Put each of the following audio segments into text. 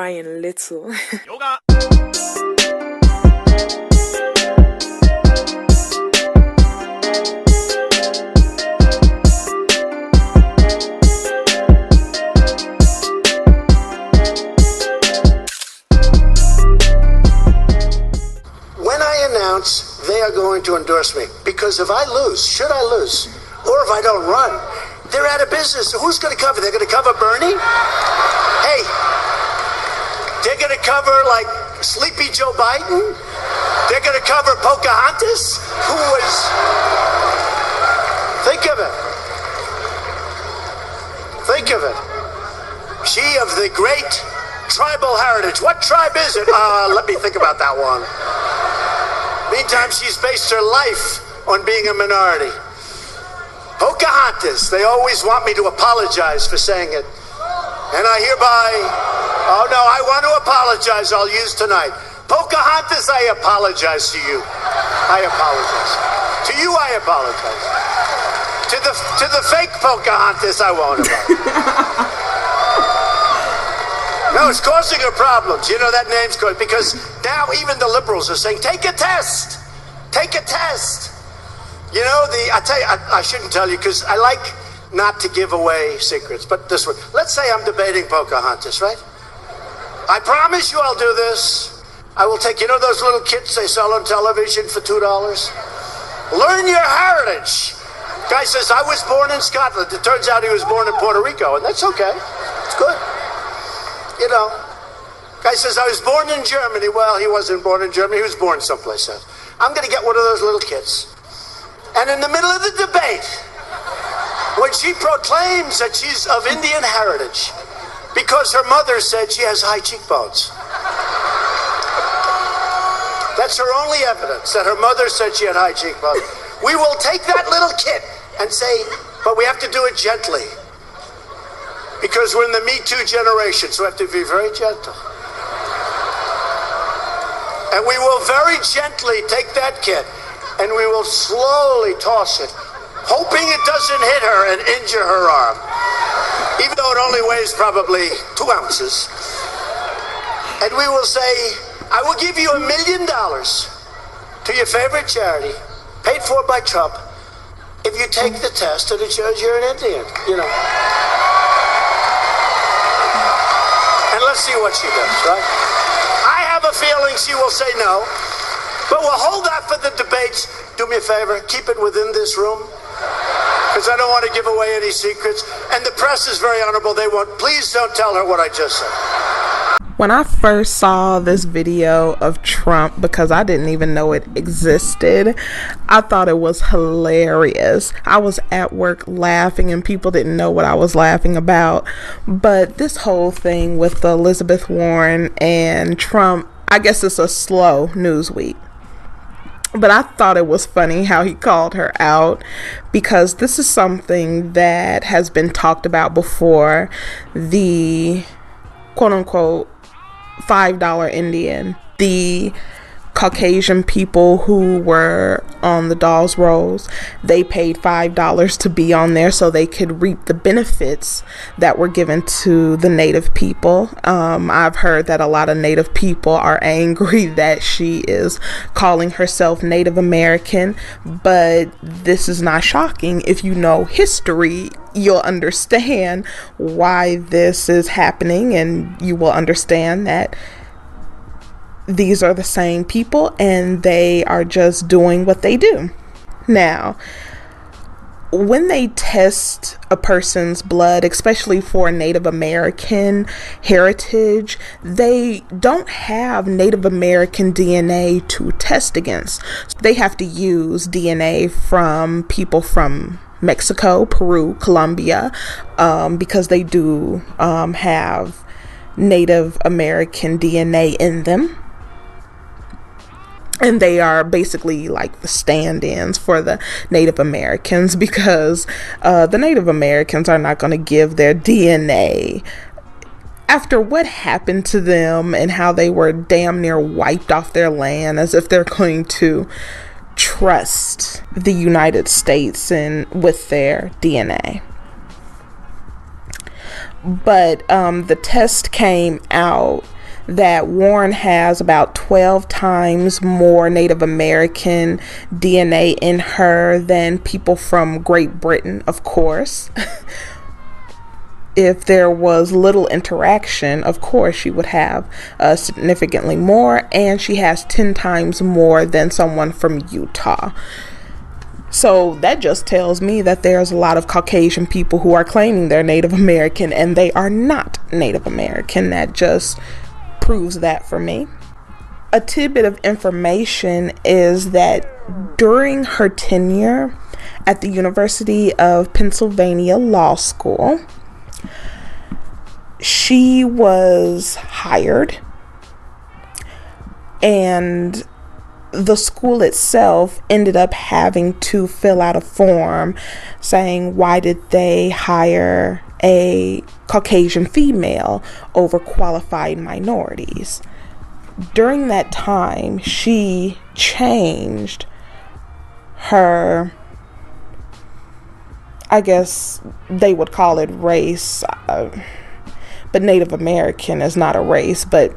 crying little. Yoga. They are going to endorse me, because if I lose, should I lose, or if I don't run, they're out of business. So who's going to cover? They're going to cover Bernie? Hey, they're going to cover like Sleepy Joe Biden? They're going to cover Pocahontas? Who was... Think of it. Think of it. She of the great tribal heritage. What tribe is it? Let me think about that one. Meantime, she's based her life on being a minority. Pocahontas, they always want me to apologize for saying it. And I hereby, oh no, I want to apologize, I'll use tonight. Pocahontas, I apologize to you. I apologize. To you, I apologize. To the fake Pocahontas, I won't apologize. No, it's causing her problems. You know, that name's causing, because now even the liberals are saying, take a test. Take a test. You know, I tell you, I shouldn't tell you because I like not to give away secrets, but this one. Let's say I'm debating Pocahontas, right? I promise you I'll do this. I will take, you know those little kits they sell on television for $2? Learn your heritage. Guy says, I was born in Scotland. It turns out he was born in Puerto Rico, and that's okay. It's good. You know, guy says, I was born in Germany. Well, he wasn't born in Germany. He was born someplace else. I'm going to get one of those little kids. And in the middle of the debate, when she proclaims that she's of Indian heritage, because her mother said she has high cheekbones. That's her only evidence, that her mother said she had high cheekbones. We will take that little kid and say, but we have to do it gently. Because we're in the Me Too generation, so we have to be very gentle. And we will very gently take that kid, and we will slowly toss it, hoping it doesn't hit her and injure her arm. Even though it only weighs probably 2 ounces. And we will say, I will give you $1 million to your favorite charity, paid for by Trump, if you take the test and it shows you're an Indian, you know. And let's see what she does, right? I have a feeling she will say no, but we'll hold that for the debates. Do me a favor, keep it within this room, because I don't want to give away any secrets. And the press is very honorable. They won't. Please don't tell her what I just said. When I first saw this video of Trump, because I didn't even know it existed, I thought it was hilarious. I was at work laughing and people didn't know what I was laughing about. But this whole thing with Elizabeth Warren and Trump, I guess it's a slow news week. But I thought it was funny how he called her out, because this is something that has been talked about before. The quote-unquote $5 Indian, the Caucasian people who were on the Dolls Rolls, they paid $5 to be on there so they could reap the benefits that were given to the Native people. I've heard that a lot of Native people are angry that she is calling herself Native American, but this is not shocking. If you know history, you'll understand why this is happening, and you will understand that these are the same people and they are just doing what they do. Now, when they test a person's blood, especially for Native American heritage, they don't have Native American DNA to test against. They have to use DNA from people from Mexico, Peru, Colombia, because they do have Native American DNA in them. And they are basically like the stand-ins for the Native Americans, because the Native Americans are not going to give their DNA after what happened to them and how they were damn near wiped off their land, as if they're going to trust the United States and with their DNA. But the test came out that Warren has about 12 times more Native American DNA in her than people from Great Britain, of course. If there was little interaction, of course she would have significantly more, and she has 10 times more than someone from Utah. So that just tells me that there's a lot of Caucasian people who are claiming they're Native American and they are not Native American. That just proves that for me. A tidbit of information is that during her tenure at the University of Pennsylvania Law School, she was hired, and the school itself ended up having to fill out a form saying why did they hire a Caucasian female over qualified minorities. During that time, she changed her, I guess they would call it race, but Native American is not a race. But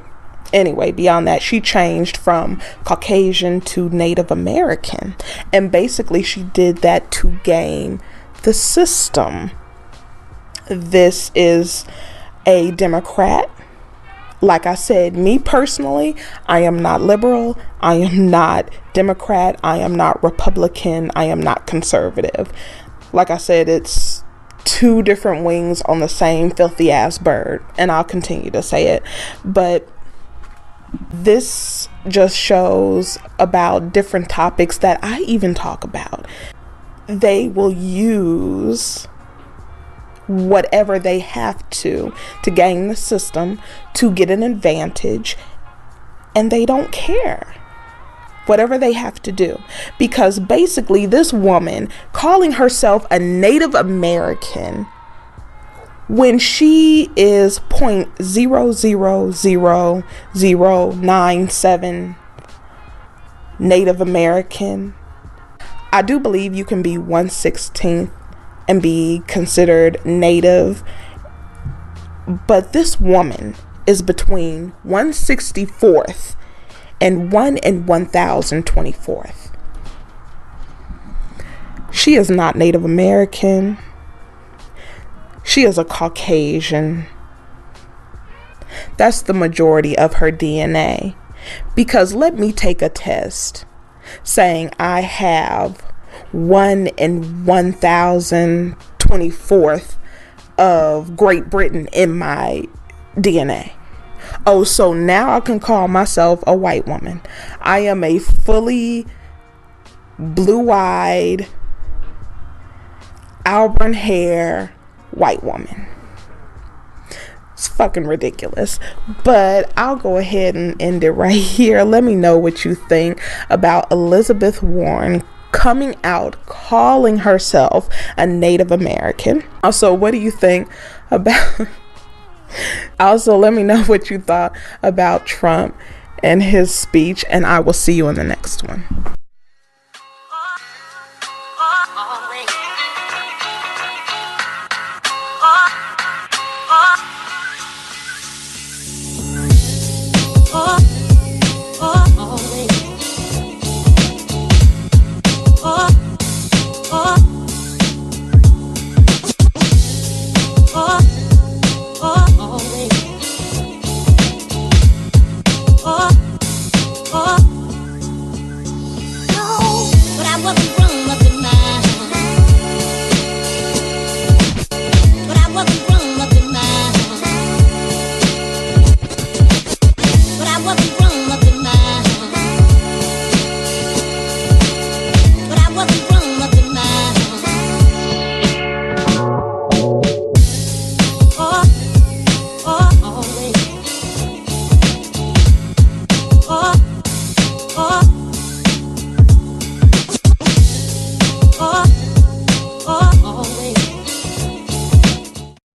anyway, beyond that, she changed from Caucasian to Native American. And basically, she did that to game the system. This is a Democrat. Like I said, me personally, I am not liberal. I am not Democrat. I am not Republican. I am not conservative. Like I said, it's two different wings on the same filthy ass bird, and I'll continue to say it. But this just shows about different topics that I even talk about. They will use whatever they have to game the system to get an advantage, and they don't care. Whatever they have to do, because basically this woman calling herself a Native American when she is 0.000097 Native American. I do believe you can be 1/16 and be considered Native, but this woman is between 1/64th and 1 in 1,024th. She is not Native American. She is a Caucasian. That's the majority of her DNA. Because let me take a test saying I have 1 in 1,024th of Great Britain in my DNA. Oh, so now I can call myself a white woman. I am a fully blue-eyed, auburn hair white woman. It's fucking ridiculous. But I'll go ahead and end it right here. Let me know what you think about Elizabeth Warren coming out calling herself a Native American. Also, what do you think about... Also, let me know what you thought about Trump and his speech, and I will see you in the next one.